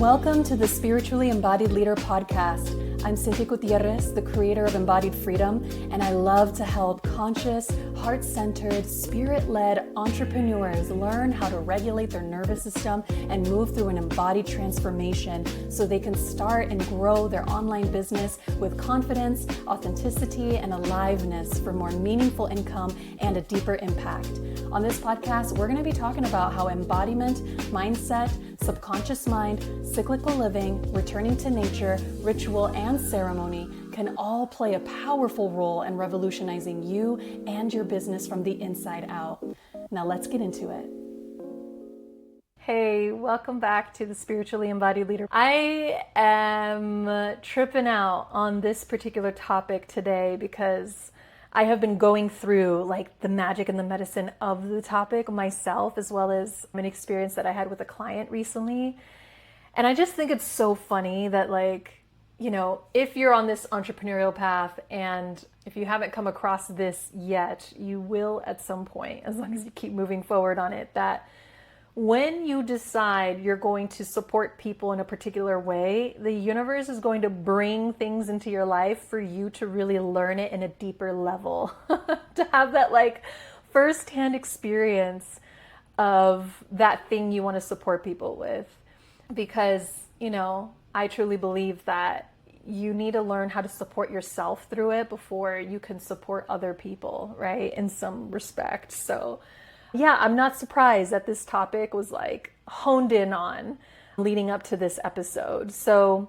Welcome to the Spiritually Embodied Leader podcast. I'm Cynthia Gutierrez, the creator of Embodied Freedom, and I love to help conscious, heart-centered, spirit-led entrepreneurs learn how to regulate their nervous system and move through an embodied transformation so they can start and grow their online business with confidence, authenticity, and aliveness for more meaningful income and a deeper impact. On this podcast, we're going to be talking about how embodiment, mindset, subconscious mind, cyclical living, returning to nature, ritual, and ceremony can all play a powerful role in revolutionizing you and your business from the inside out. Now let's get into it. Hey, welcome back to the Spiritually Embodied Leader. I am tripping out on this particular topic today because I have been going through like the magic and the medicine of the topic myself, as well as an experience that I had with a client recently. And I just think it's so funny that if you're on this entrepreneurial path and if you haven't come across this yet, you will at some point, as long as you keep moving forward on it, that when you decide you're going to support people in a particular way, the universe is going to bring things into your life for you to really learn it in a deeper level, to have that firsthand experience of that thing you want to support people with. Because, I truly believe that you need to learn how to support yourself through it before you can support other people, right? In some respect. So yeah, I'm not surprised that this topic was honed in on leading up to this episode. So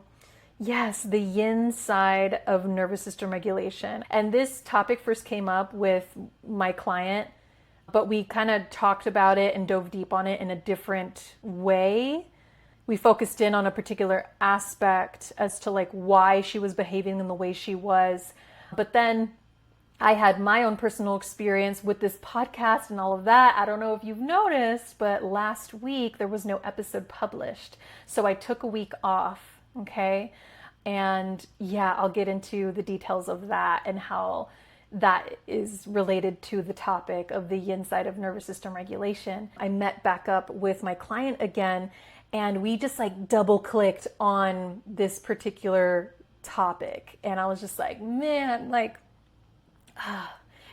yes, the yin side of nervous system regulation. And this topic first came up with my client, but we kind of talked about it and dove deep on it in a different way. We focused in on a particular aspect as to why she was behaving in the way she was. But then I had my own personal experience with this podcast and all of that. I don't know if you've noticed, but last week there was no episode published. So I took a week off, okay? And yeah, I'll get into the details of that and how that is related to the topic of the yin side of nervous system regulation. I met back up with my client again, and we just double clicked on this particular topic. And I was just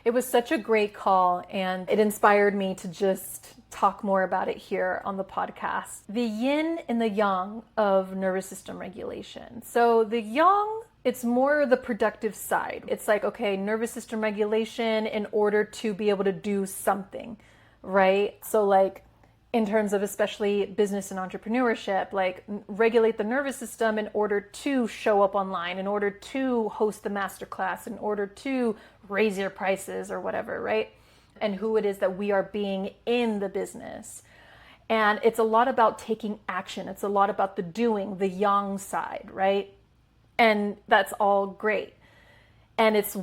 it was such a great call, and it inspired me to just talk more about it here on the podcast. The yin and the yang of nervous system regulation. So the yang, it's more the productive side. It's nervous system regulation in order to be able to do something, right? So in terms of especially business and entrepreneurship, regulate the nervous system in order to show up online, in order to host the masterclass, in order to raise your prices or whatever, right? And who it is that we are being in the business. And it's a lot about taking action. It's a lot about the doing, the yang side, right? And that's all great. And it's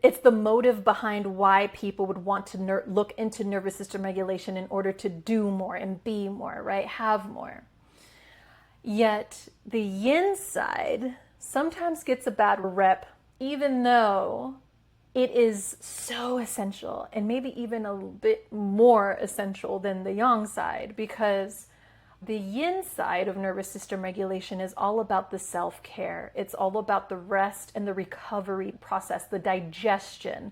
it's the motive behind why people would want to look into nervous system regulation in order to do more and be more, right? Have more. Yet the yin side sometimes gets a bad rep, even though it is so essential, and maybe even a bit more essential than the yang side, because the yin side of nervous system regulation is all about the self-care. It's all about the rest and the recovery process, the digestion.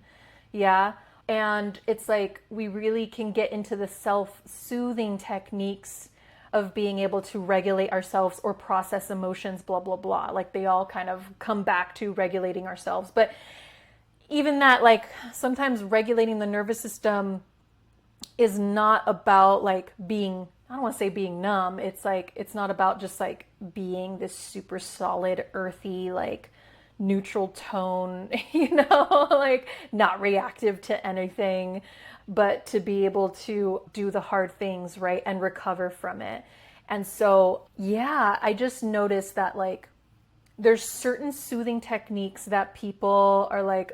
Yeah. And it's we really can get into the self-soothing techniques of being able to regulate ourselves or process emotions, blah, blah, blah. They all kind of come back to regulating ourselves. But even that, sometimes regulating the nervous system is not about being, I don't want to say being numb. It's it's not about just being this super solid, earthy, neutral tone, not reactive to anything, but to be able to do the hard things, right? And recover from it. And so, yeah, I just noticed that there's certain soothing techniques that people are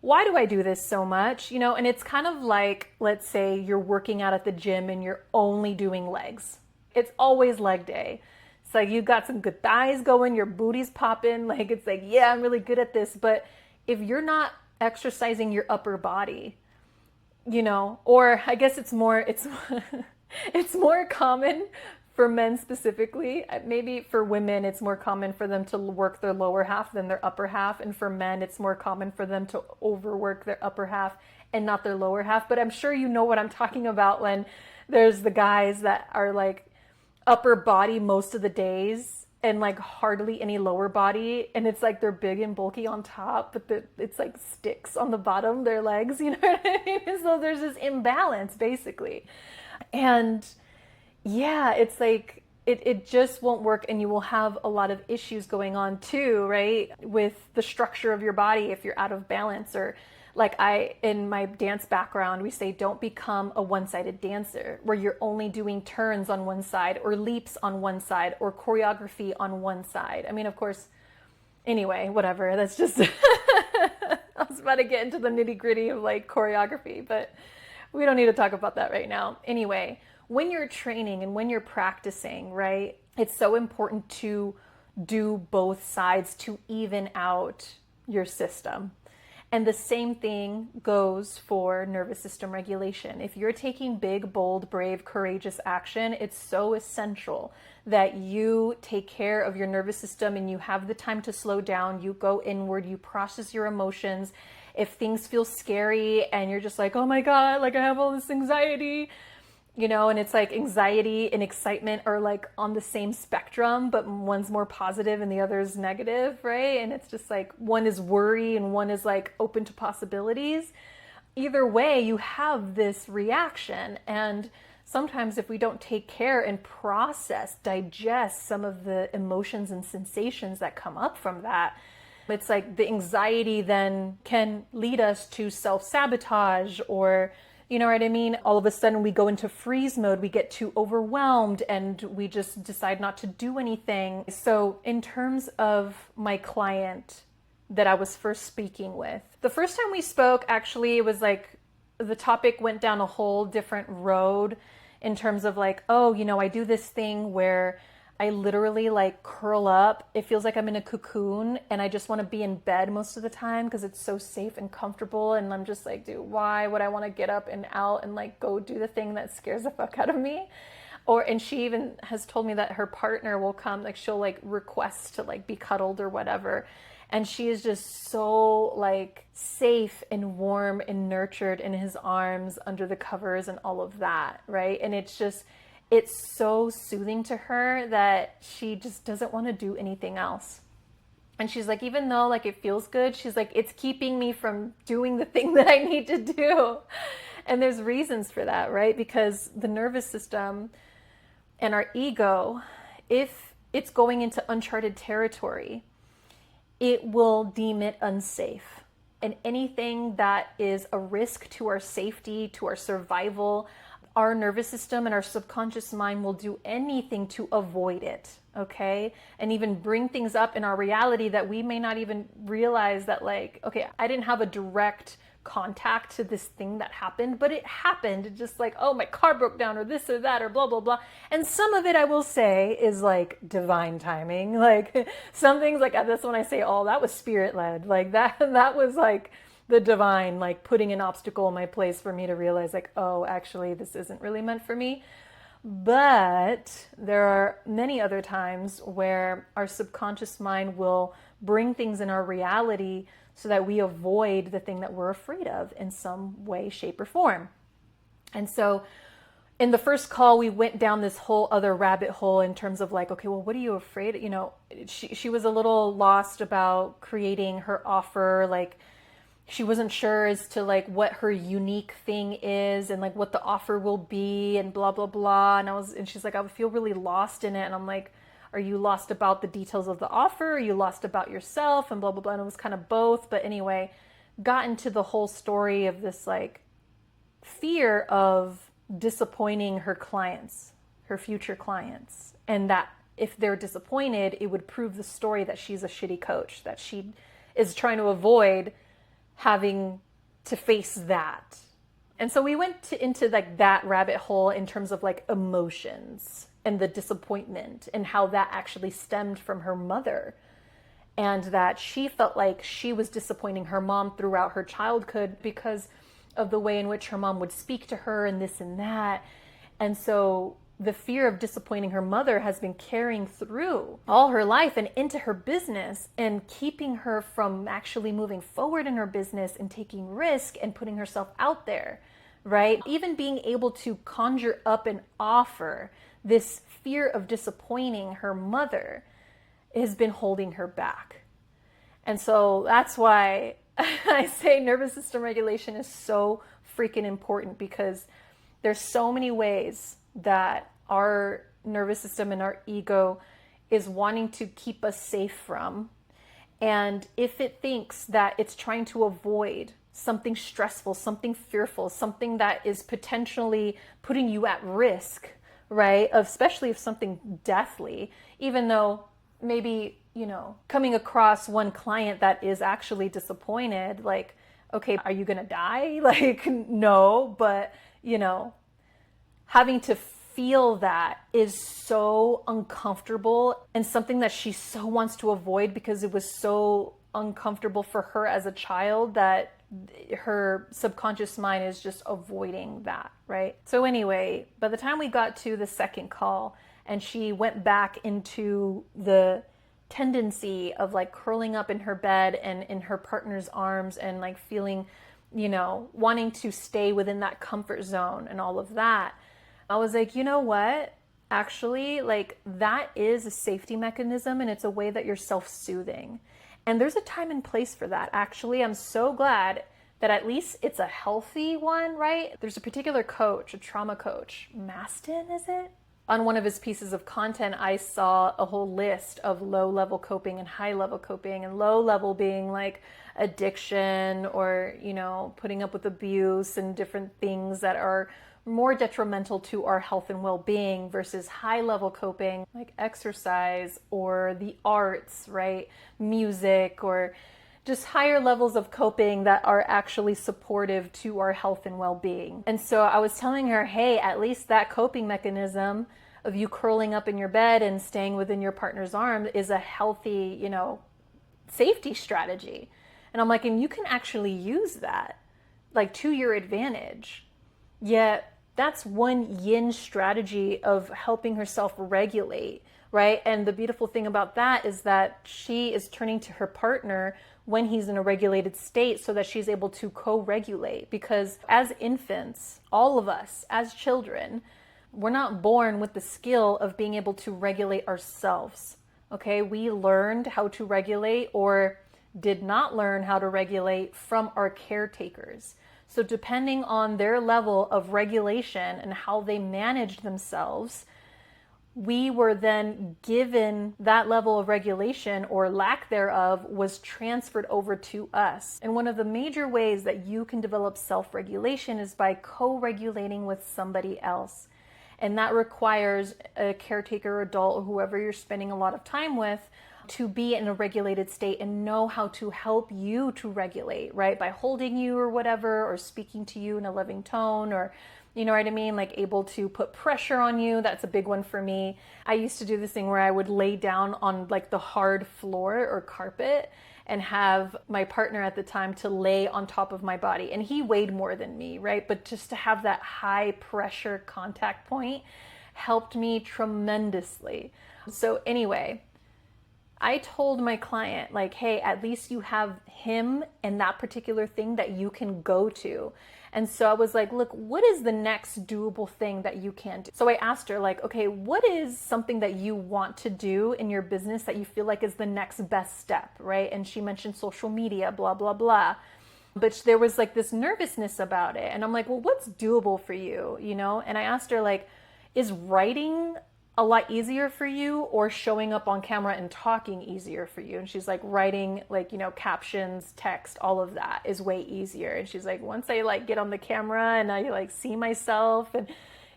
why do I do this so much? And it's kind of let's say you're working out at the gym and you're only doing legs. It's always leg day. It's you've got some good thighs going, your booty's popping. Yeah, I'm really good at this. But if you're not exercising your upper body, or I guess it's more common For men specifically, maybe for women, it's more common for them to work their lower half than their upper half. And for men, it's more common for them to overwork their upper half and not their lower half. But I'm sure you know what I'm talking about when there's the guys that are like upper body most of the days and like hardly any lower body. And it's like they're big and bulky on top, but it's like sticks on the bottom, their legs, you know what I mean? So there's this imbalance basically. And yeah, it's like it just won't work, and you will have a lot of issues going on too, right? With the structure of your body if you're out of balance. Or like in my dance background, we say don't become a one-sided dancer where you're only doing turns on one side or leaps on one side or choreography on one side. I mean, of course, anyway, whatever. That's just, I was about to get into the nitty-gritty of like choreography, but we don't need to talk about that right now. Anyway, when you're training and when you're practicing, right, it's so important to do both sides to even out your system. And the same thing goes for nervous system regulation. If you're taking big, bold, brave, courageous action, it's so essential that you take care of your nervous system and you have the time to slow down, you go inward, you process your emotions. If things feel scary and you're just like, oh my God, like I have all this anxiety, you know, and it's like anxiety and excitement are like on the same spectrum, but one's more positive and the other is negative, right? And it's just like one is worry and one is like open to possibilities. Either way, you have this reaction. And sometimes if we don't take care and process, digest some of the emotions and sensations that come up from that, it's like the anxiety then can lead us to self-sabotage, or you know what I mean? All of a sudden we go into freeze mode, we get too overwhelmed and we just decide not to do anything. So in terms of my client that I was first speaking with, the first time we spoke, actually, it was like the topic went down a whole different road in terms of like, oh, you know, I do this thing where I literally like curl up. It feels like I'm in a cocoon and I just want to be in bed most of the time because it's so safe and comfortable. And I'm just like, dude, why would I want to get up and out and like go do the thing that scares the fuck out of me? And she even has told me that her partner will come, like she'll like request to like be cuddled or whatever. And she is just so like safe and warm and nurtured in his arms under the covers and all of that, right? And it's so soothing to her that she just doesn't want to do anything else. And she's like, even though like it feels good, she's like, it's keeping me from doing the thing that I need to do. And there's reasons for that, right? Because the nervous system and our ego, if it's going into uncharted territory, it will deem it unsafe. And anything that is a risk to our safety, to our survival, our nervous system and our subconscious mind will do anything to avoid it, okay? And even bring things up in our reality that we may not even realize that like, okay, I didn't have a direct contact to this thing that happened, but it happened. Just like, oh, my car broke down or this or that or blah, blah, blah. And some of it I will say is like divine timing. Like some things like that's when I say, oh, that was spirit led. Like that was like the divine, like putting an obstacle in my place for me to realize like, oh, actually this isn't really meant for me. But there are many other times where our subconscious mind will bring things in our reality so that we avoid the thing that we're afraid of in some way, shape, or form. And so in the first call, we went down this whole other rabbit hole in terms of like, okay, well, what are you afraid of? You know, she was a little lost about creating her offer. Like she wasn't sure as to like what her unique thing is and like what the offer will be and blah, blah, blah. And she's like, I would feel really lost in it. And I'm like, are you lost about the details of the offer? Are you lost about yourself? And blah, blah, blah. And it was kind of both. But anyway, got into the whole story of this like fear of disappointing her clients, her future clients. And that if they're disappointed, it would prove the story that she's a shitty coach, that she is trying to avoid having to face that. And so we went into like that rabbit hole in terms of like emotions and the disappointment and how that actually stemmed from her mother, and that she felt like she was disappointing her mom throughout her childhood because of the way in which her mom would speak to her and this and that. And so the fear of disappointing her mother has been carrying through all her life and into her business and keeping her from actually moving forward in her business and taking risk and putting herself out there, right? Even being able to conjure up an offer, this fear of disappointing her mother has been holding her back. And so that's why I say nervous system regulation is so freaking important, because there's so many ways that our nervous system and our ego is wanting to keep us safe from. And if it thinks that it's trying to avoid something stressful, something fearful, something that is potentially putting you at risk, right? Especially if something deathly, even though maybe, coming across one client that is actually disappointed, like, okay, are you going to die? Like, no, but, having to feel that is so uncomfortable and something that she so wants to avoid, because it was so uncomfortable for her as a child that her subconscious mind is just avoiding that, right? So anyway, by the time we got to the second call and she went back into the tendency of like curling up in her bed and in her partner's arms and like feeling, wanting to stay within that comfort zone and all of that, I was like, you know what? Actually, like, that is a safety mechanism, and it's a way that you're self-soothing. And there's a time and place for that. Actually, I'm so glad that at least it's a healthy one, right? There's a particular coach, a trauma coach, Maston, is it? On one of his pieces of content, I saw a whole list of low-level coping and high-level coping, and low-level being like addiction or, putting up with abuse and different things that are more detrimental to our health and well-being, versus high-level coping like exercise or the arts, right? Music, or just higher levels of coping that are actually supportive to our health and well-being. And so I was telling her, hey, at least that coping mechanism of you curling up in your bed and staying within your partner's arm is a healthy, safety strategy. And I'm like, and you can actually use that like to your advantage. Yet that's one yin strategy of helping herself regulate, right? And the beautiful thing about that is that she is turning to her partner when he's in a regulated state so that she's able to co-regulate. Because as infants, all of us as children, we're not born with the skill of being able to regulate ourselves, okay? We learned how to regulate or did not learn how to regulate from our caretakers. So depending on their level of regulation and how they managed themselves, we were then given that level of regulation, or lack thereof was transferred over to us. And one of the major ways that you can develop self-regulation is by co-regulating with somebody else. And that requires a caretaker, adult, or whoever you're spending a lot of time with to be in a regulated state and know how to help you to regulate, right? By holding you or whatever, or speaking to you in a loving tone, or, you know what I mean? Like able to put pressure on you. That's a big one for me. I used to do this thing where I would lay down on like the hard floor or carpet and have my partner at the time to lay on top of my body. And he weighed more than me, right? But just to have that high pressure contact point helped me tremendously. So anyway, I told my client, like, hey, at least you have him and that particular thing that you can go to. And so I was like, look, what is the next doable thing that you can do? So I asked her, like, okay, what is something that you want to do in your business that you feel like is the next best step, right? And she mentioned social media, blah, blah, blah. But there was like this nervousness about it. And I'm like, well, what's doable for you, you know? And I asked her, like, is writing a lot easier for you, or showing up on camera and talking easier for you? And she's like, writing, like, you know, captions, text, all of that is way easier. And she's like, once I like get on the camera and I like see myself, and,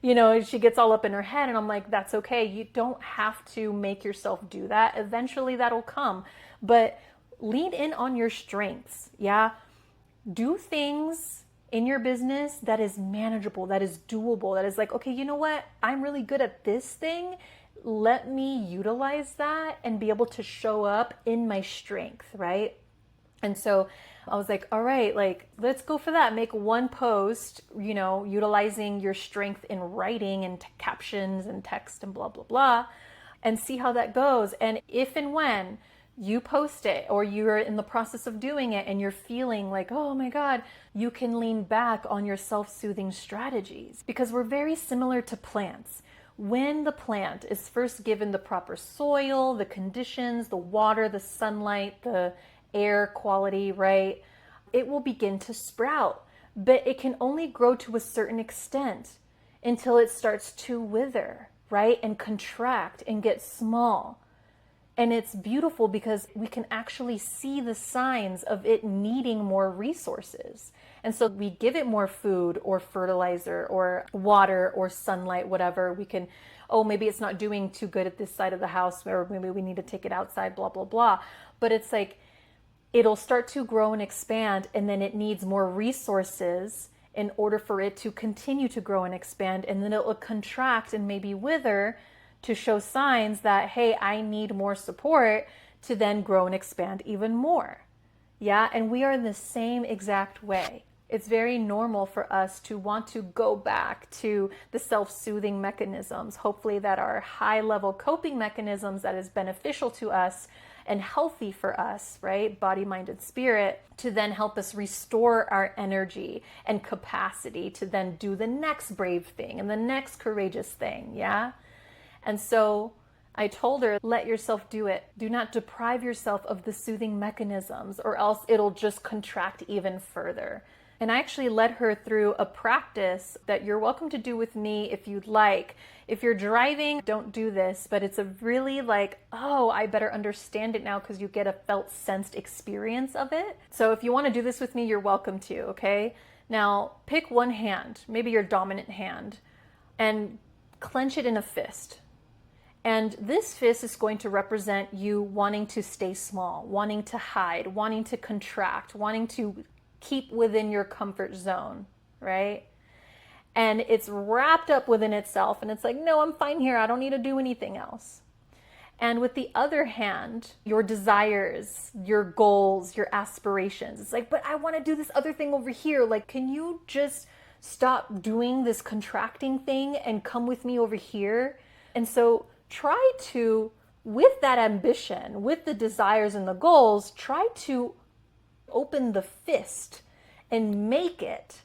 you know, she gets all up in her head. And I'm like, that's okay. You don't have to make yourself do that. Eventually that'll come, but lean in on your strengths. Yeah. Do things in your business that is manageable, that is doable, that is like, okay, you know what? I'm really good at this thing. Let me utilize that and be able to show up in my strength, right? And so I was like, all right, like, let's go for that. Make one post, utilizing your strength in writing and captions and text and blah, blah, blah, and see how that goes. And if and when you post it or you're in the process of doing it and you're feeling like, oh my God, you can lean back on your self-soothing strategies, because we're very similar to plants. When the plant is first given the proper soil, the conditions, the water, the sunlight, the air quality, right, it will begin to sprout. But it can only grow to a certain extent until it starts to wither, right, and contract and get small. And it's beautiful because we can actually see the signs of it needing more resources. And so we give it more food or fertilizer or water or sunlight, whatever. We can, oh, maybe it's not doing too good at this side of the house, or maybe we need to take it outside, blah, blah, blah. But it's like, it'll start to grow and expand, and then it needs more resources in order for it to continue to grow and expand. And then it will contract and maybe wither to show signs that, hey, I need more support to then grow and expand even more. Yeah, and we are in the same exact way. It's very normal for us to want to go back to the self-soothing mechanisms, hopefully that are high-level coping mechanisms that is beneficial to us and healthy for us, right? Body, mind, and spirit, to then help us restore our energy and capacity to then do the next brave thing and the next courageous thing, yeah? And so I told her, let yourself do it. Do not deprive yourself of the soothing mechanisms, or else it'll just contract even further. And I actually led her through a practice that you're welcome to do with me if you'd like. If you're driving, don't do this, but it's a really like, oh, I better understand it now, because you get a felt sensed experience of it. So if you want to do this with me, you're welcome to, okay? Now pick one hand, maybe your dominant hand, and clench it in a fist. And this fist is going to represent you wanting to stay small, wanting to hide, wanting to contract, wanting to keep within your comfort zone, right? And it's wrapped up within itself, and it's like, no, I'm fine here. I don't need to do anything else. And with the other hand, your desires, your goals, your aspirations. It's like, but I want to do this other thing over here. Like, can you just stop doing this contracting thing and come with me over here? And so try to, with that ambition, with the desires and the goals, try to open the fist and make it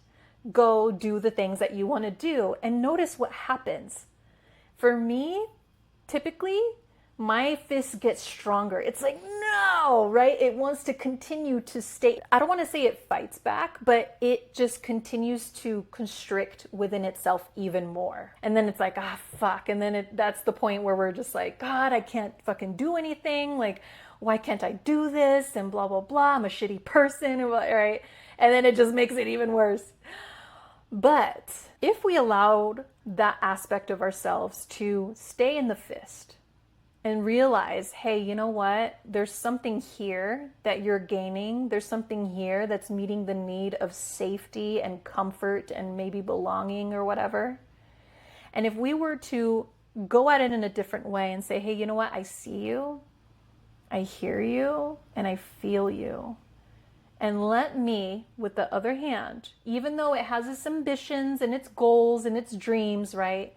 go do the things that you want to do, and notice what happens. For me, typically, my fist gets stronger. It's like, no, right? It wants to continue to stay. I don't want to say it fights back, but it just continues to constrict within itself even more. And then it's like, ah, fuck. And then that's the point where we're just like, God, I can't fucking do anything. Like, why can't I do this? And blah, blah, blah. I'm a shitty person, right? And then it just makes it even worse. But if we allowed that aspect of ourselves to stay in the fist and realize, hey, you know what? There's something here that you're gaining. There's something here that's meeting the need of safety and comfort and maybe belonging or whatever. And if we were to go at it in a different way and say, hey, you know what? I see you, I hear you, and I feel you. And let me, with the other hand, even though it has its ambitions and its goals and its dreams, right?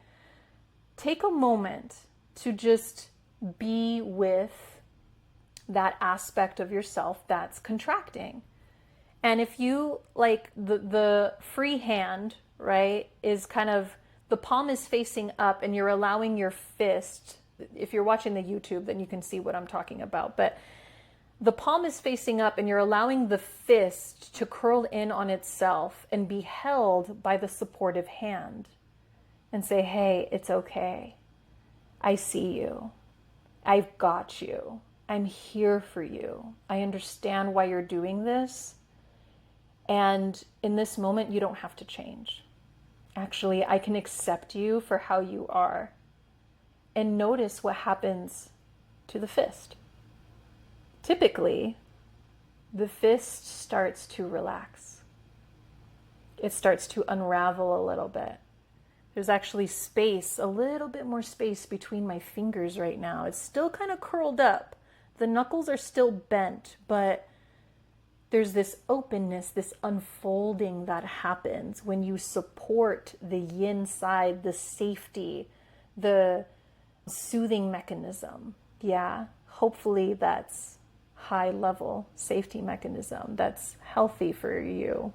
Take a moment to just be with that aspect of yourself that's contracting. And if you, like, the free hand, right, is kind of, the palm is facing up and you're allowing your fist, if you're watching the YouTube, then you can see what I'm talking about. But the palm is facing up and you're allowing the fist to curl in on itself and be held by the supportive hand and say, hey, it's okay. I see you. I've got you. I'm here for you. I understand why you're doing this. And in this moment, you don't have to change. Actually, I can accept you for how you are. And notice what happens to the fist. Typically, the fist starts to relax. It starts to unravel a little bit. There's actually space, a little bit more space between my fingers right now. It's still kind of curled up. The knuckles are still bent, but there's this openness, this unfolding that happens when you support the yin side, the safety, the soothing mechanism. Yeah, hopefully that's high level safety mechanism that's healthy for you.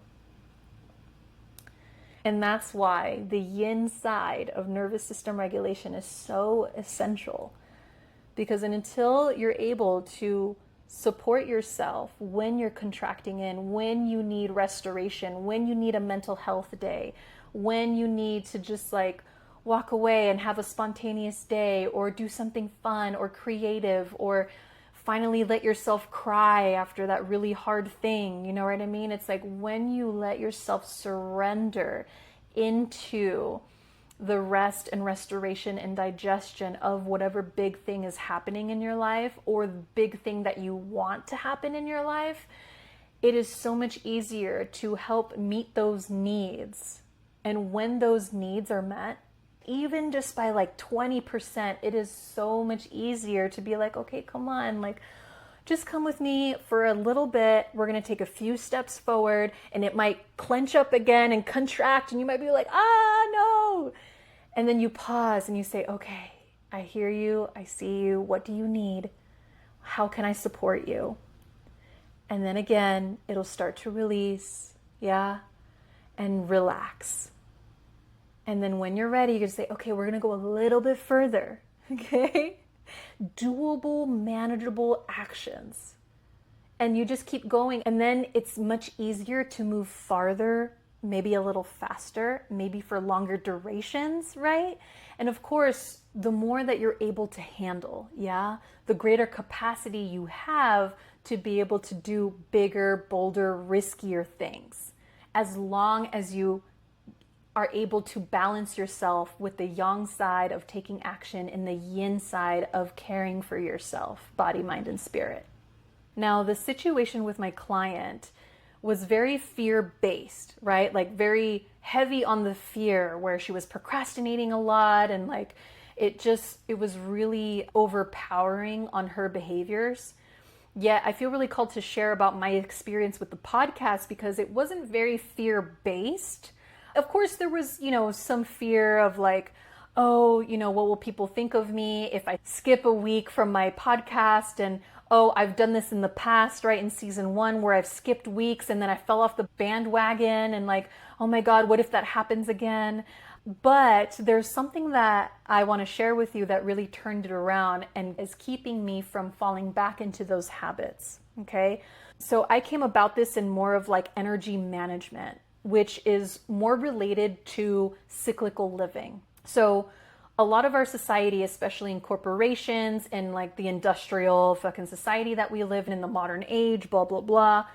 And that's why the yin side of nervous system regulation is so essential. Because until you're able to support yourself when you're contracting in, when you need restoration, when you need a mental health day, when you need to just like walk away and have a spontaneous day, or do something fun or creative, or finally let yourself cry after that really hard thing, you know what I mean? It's like when you let yourself surrender into the rest and restoration and digestion of whatever big thing is happening in your life, or the big thing that you want to happen in your life, it is so much easier to help meet those needs. And when those needs are met, even just by like 20%, it is so much easier to be like, okay, come on, like just come with me for a little bit. We're going to take a few steps forward, and it might clench up again and contract, and you might be like, no. And then you pause and you say, okay, I hear you. I see you. What do you need? How can I support you? And then again, it'll start to release. Yeah. And relax. And then when you're ready, you can say, okay, we're going to go a little bit further. Okay. Doable, manageable actions. And you just keep going. And then it's much easier to move farther, maybe a little faster, maybe for longer durations, right? And of course, the more that you're able to handle, yeah, the greater capacity you have to be able to do bigger, bolder, riskier things. As long as you are able to balance yourself with the yang side of taking action and the yin side of caring for yourself, body, mind, and spirit. Now, the situation with my client was very fear-based, right? Like very heavy on the fear, where she was procrastinating a lot, and like it was really overpowering on her behaviors. Yet I feel really called to share about my experience with the podcast, because it wasn't very fear-based. Of course, there was, some fear of like, oh, what will people think of me if I skip a week from my podcast? And, oh, I've done this in the past, right? In season 1, where I've skipped weeks and then I fell off the bandwagon, and like, oh my God, what if that happens again? But there's something that I want to share with you that really turned it around and is keeping me from falling back into those habits. Okay. So I came about this in more of like energy management, which is more related to cyclical living. So a lot of our society, especially in corporations and like the industrial fucking society that we live in the modern age, blah, blah, blah,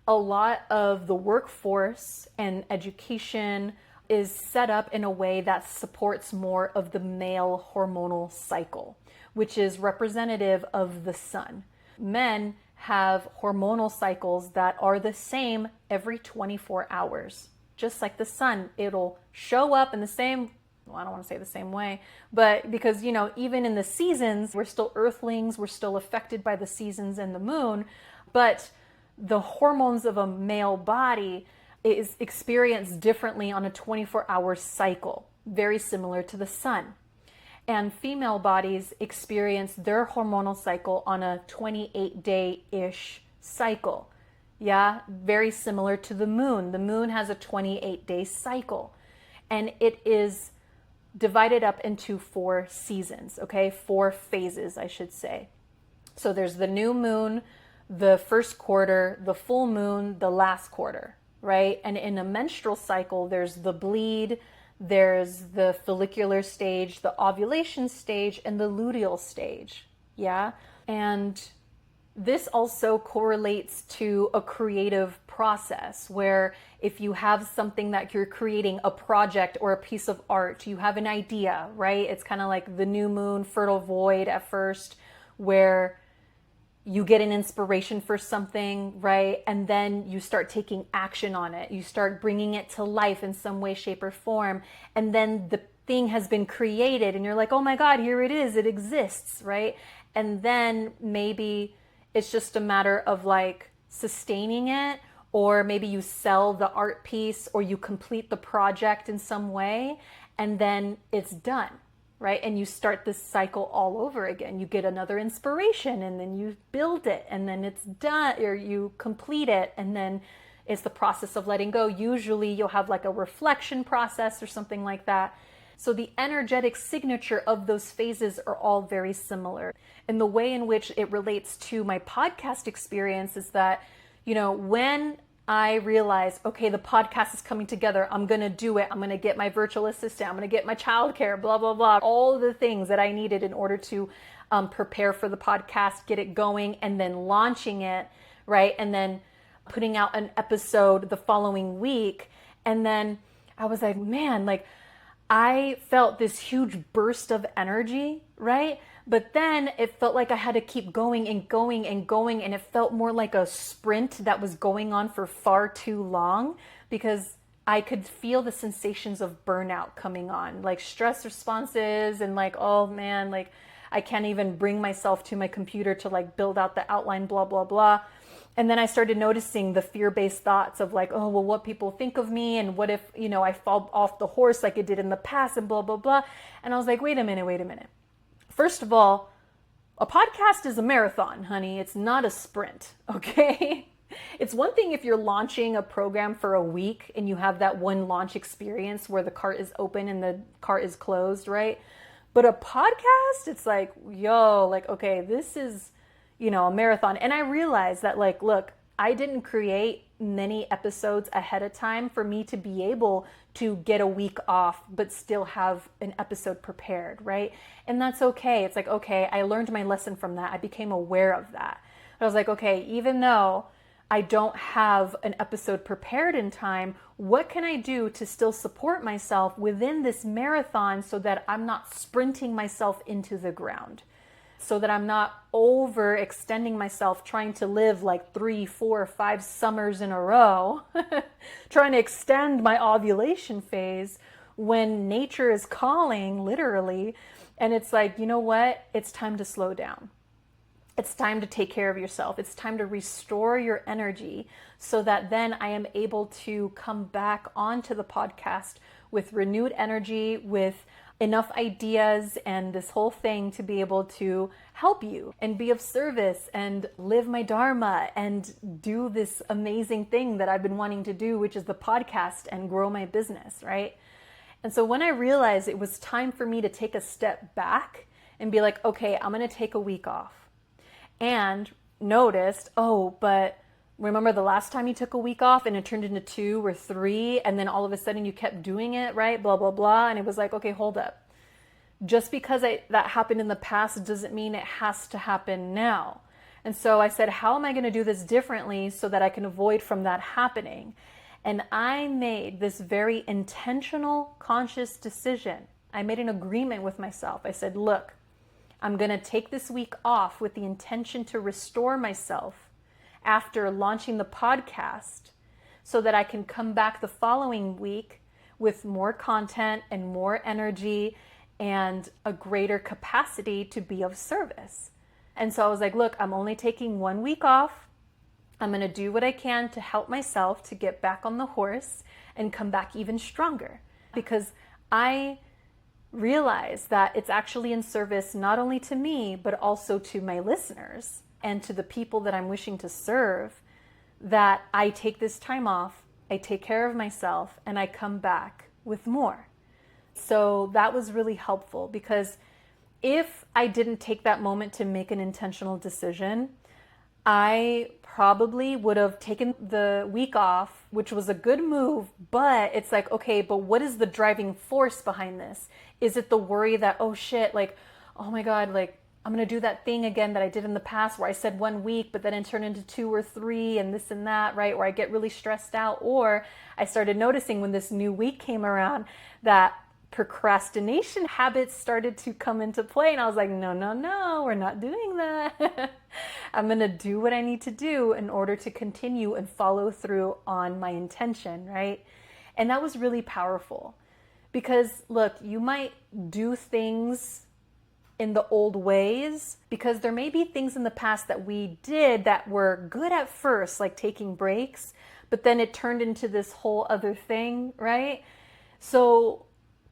a lot of the workforce and education is set up in a way that supports more of the male hormonal cycle, which is representative of the sun. Men have hormonal cycles that are the same every 24 hours. Just like the sun, it'll show up in the same, well, I don't want to say the same way, but because, even in the seasons, we're still earthlings, we're still affected by the seasons and the moon, but the hormones of a male body is experienced differently on a 24-hour cycle, very similar to the sun. And female bodies experience their hormonal cycle on a 28-day-ish cycle. Yeah, very similar to the moon. The moon has a 28-day cycle. And it is divided up into 4 seasons, okay? 4 phases, I should say. So there's the new moon, the first quarter, the full moon, the last quarter, right? And in a menstrual cycle, there's the bleed, there's the follicular stage, the ovulation stage, and the luteal stage. Yeah. And this also correlates to a creative process, where if you have something that you're creating, a project or a piece of art, you have an idea, right? It's kind of like the new moon, fertile void at first, where you get an inspiration for something, right? And then you start taking action on it. You start bringing it to life in some way, shape, or form. And then the thing has been created and you're like, oh my God, here it is. It exists, right? And then maybe it's just a matter of like sustaining it, or maybe you sell the art piece or you complete the project in some way, and then it's done, right? And you start this cycle all over again. You get another inspiration and then you build it and then it's done, or you complete it, and then it's the process of letting go. Usually you'll have like a reflection process or something like that. So the energetic signature of those phases are all very similar. And the way in which it relates to my podcast experience is that, when I realize, okay, the podcast is coming together, I'm going to do it. I'm going to get my virtual assistant. I'm going to get my childcare, blah, blah, blah. All the things that I needed in order to prepare for the podcast, get it going, and then launching it, right? And then putting out an episode the following week. And then I was like, man, like I felt this huge burst of energy, right? But then it felt like I had to keep going and going and going. And it felt more like a sprint that was going on for far too long, because I could feel the sensations of burnout coming on, like stress responses and like, oh man, like I can't even bring myself to my computer to like build out the outline, blah, blah, blah. And then I started noticing the fear-based thoughts of like, oh, well, what people think of me, and what if, I fall off the horse like it did in the past, and blah, blah, blah. And I was like, wait a minute. First of all, a podcast is a marathon, honey. It's not a sprint, okay? It's one thing if you're launching a program for a week and you have that one launch experience where the cart is open and the cart is closed, right? But a podcast, it's like, okay, this is, a marathon. And I realized that like, look, I didn't create many episodes ahead of time for me to be able to get a week off, but still have an episode prepared, right? And that's okay. It's like, okay, I learned my lesson from that. I became aware of that. But I was like, okay, even though I don't have an episode prepared in time, what can I do to still support myself within this marathon so that I'm not sprinting myself into the ground? So that I'm not overextending myself trying to live like 3, 4, 5 summers in a row, trying to extend my ovulation phase when nature is calling, literally. And it's like, you know what? It's time to slow down. It's time to take care of yourself. It's time to restore your energy so that then I am able to come back onto the podcast with renewed energy, with enough ideas and this whole thing to be able to help you and be of service and live my dharma and do this amazing thing that I've been wanting to do, which is the podcast, and grow my business, right? And so when I realized it was time for me to take a step back and be like, okay, I'm going to take a week off, and noticed, oh, but remember the last time you took a week off and it turned into 2 or 3, and then all of a sudden you kept doing it, right? Blah, blah, blah. And it was like, okay, hold up. Just because that happened in the past doesn't mean it has to happen now. And so I said, how am I going to do this differently so that I can avoid from that happening? And I made this very intentional, conscious decision. I made an agreement with myself. I said, look, I'm going to take this week off with the intention to restore myself after launching the podcast so that I can come back the following week with more content and more energy and a greater capacity to be of service. And so I was like, look, I'm only taking 1 week off. I'm going to do what I can to help myself to get back on the horse and come back even stronger, because I realize that it's actually in service not only to me, but also to my listeners and to the people that I'm wishing to serve, that I take this time off, I take care of myself, and I come back with more. So that was really helpful, because if I didn't take that moment to make an intentional decision, I probably would have taken the week off, which was a good move, but it's like, okay, but what is the driving force behind this? Is it the worry that, oh shit, like, oh my God, like I'm going to do that thing again that I did in the past where I said 1 week, but then it turned into 2 or 3 and this and that, right? Where I get really stressed out. Or I started noticing when this new week came around that procrastination habits started to come into play. And I was like, no, we're not doing that. I'm going to do what I need to do in order to continue and follow through on my intention, right? And that was really powerful, because look, you might do things in the old ways, because there may be things in the past that we did that were good at first, like taking breaks, but then it turned into this whole other thing, right? So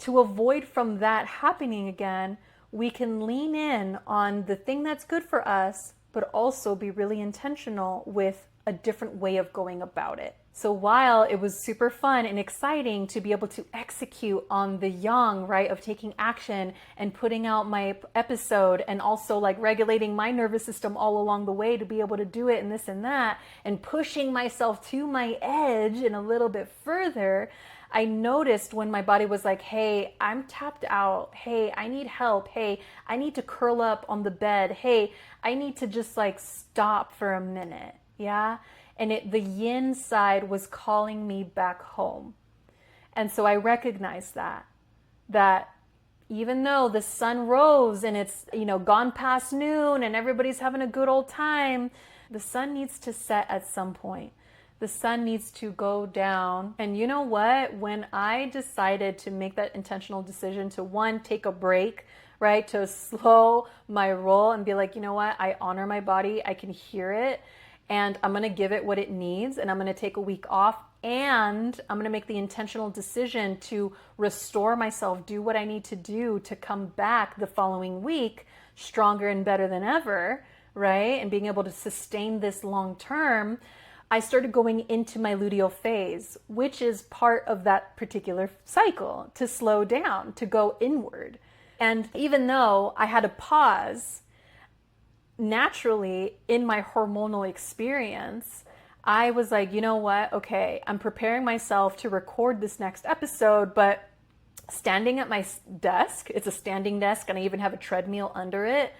to avoid from that happening again, we can lean in on the thing that's good for us, but also be really intentional with a different way of going about it. So while it was super fun and exciting to be able to execute on the yang, right, of taking action and putting out my episode, and also like regulating my nervous system all along the way to be able to do it and this and that, and pushing myself to my edge and a little bit further, I noticed when my body was like, hey, I'm tapped out. Hey, I need help. Hey, I need to curl up on the bed. Hey, I need to just like stop for a minute. Yeah. And the yin side was calling me back home. And so I recognized that even though the sun rose and it's, gone past noon and everybody's having a good old time, the sun needs to set at some point. The sun needs to go down. And you know what? When I decided to make that intentional decision to, one, take a break, right? To slow my roll and be like, you know what? I honor my body. I can hear it. And I'm going to give it what it needs. And I'm going to take a week off. And I'm going to make the intentional decision to restore myself, do what I need to do to come back the following week stronger and better than ever, right? And being able to sustain this long term. I started going into my luteal phase, which is part of that particular cycle, to slow down, to go inward. And even though I had a pause, naturally in my hormonal experience, I was like, you know what? Okay, I'm preparing myself to record this next episode, but standing at my desk, it's a standing desk and I even have a treadmill under it.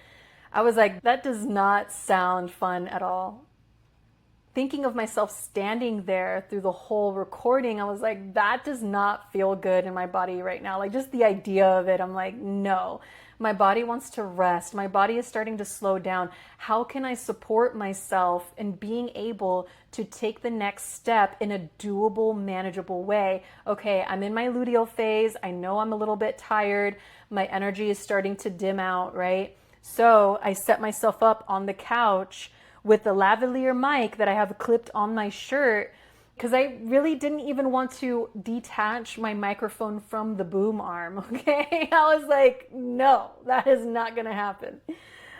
I was like, that does not sound fun at all. Thinking of myself standing there through the whole recording, I was like, that does not feel good in my body right now. Like just the idea of it, I'm like, no, my body wants to rest. My body is starting to slow down. How can I support myself in being able to take the next step in a doable, manageable way? Okay, I'm in my luteal phase. I know I'm a little bit tired. My energy is starting to dim out, right? So I set myself up on the couch with the lavalier mic that I have clipped on my shirt, because I really didn't even want to detach my microphone from the boom arm, okay? I was like, no, that is not gonna happen.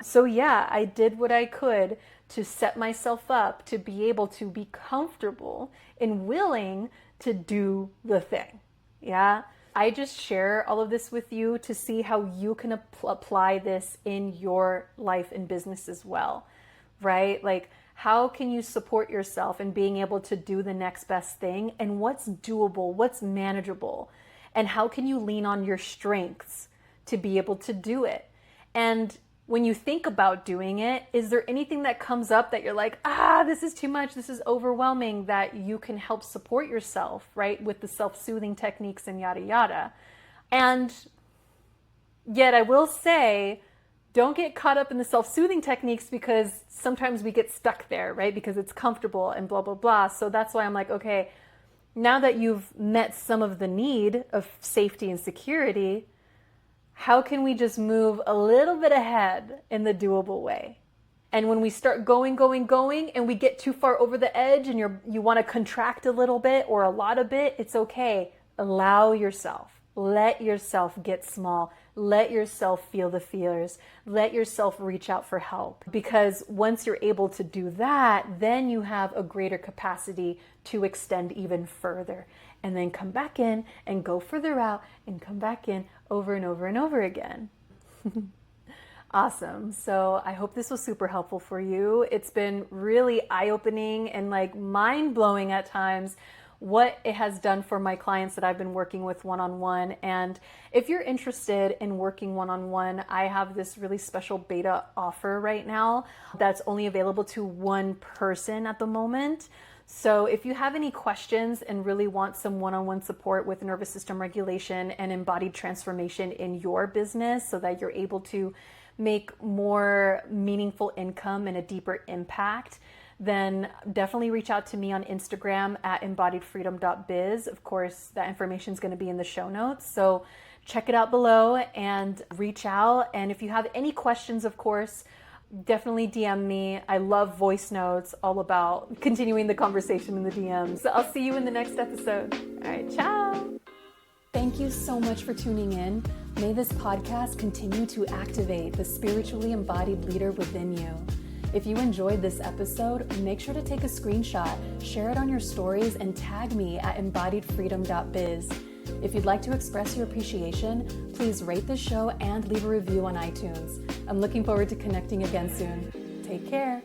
So yeah, I did what I could to set myself up to be able to be comfortable and willing to do the thing, yeah? I just share all of this with you to see how you can apply this in your life and business as well. Right? Like, how can you support yourself in being able to do the next best thing, and what's doable, what's manageable, and how can you lean on your strengths to be able to do it? And when you think about doing it, is there anything that comes up that you're like, this is too much, this is overwhelming, that you can help support yourself, right? With the self-soothing techniques and yada, yada. And yet I will say, don't get caught up in the self-soothing techniques, because sometimes we get stuck there, right? Because it's comfortable and blah, blah, blah. So that's why I'm like, okay, now that you've met some of the need of safety and security, how can we just move a little bit ahead in the doable way? And when we start going, and we get too far over the edge and you want to contract a little bit or a lot of bit, it's okay. Allow yourself. Let yourself get small. Let yourself feel the fears. Let yourself reach out for help. Because once you're able to do that, then you have a greater capacity to extend even further. And then come back in and go further out and come back in over and over and over again. Awesome. So I hope this was super helpful for you. It's been really eye-opening and like mind-blowing at times what it has done for my clients that I've been working with one-on-one. And if you're interested in working one-on-one, I have this really special beta offer right now that's only available to one person at the moment. So if you have any questions and really want some one-on-one support with nervous system regulation and embodied transformation in your business so that you're able to make more meaningful income and a deeper impact, then definitely reach out to me on Instagram at embodiedfreedom.biz. Of course, that information is going to be in the show notes. So check it out below and reach out. And if you have any questions, of course, definitely DM me. I love voice notes, all about continuing the conversation in the DMs. So I'll see you in the next episode. All right, ciao. Thank you so much for tuning in. May this podcast continue to activate the spiritually embodied leader within you. If you enjoyed this episode, make sure to take a screenshot, share it on your stories, and tag me at embodiedfreedom.biz. If you'd like to express your appreciation, please rate the show and leave a review on iTunes. I'm looking forward to connecting again soon. Take care.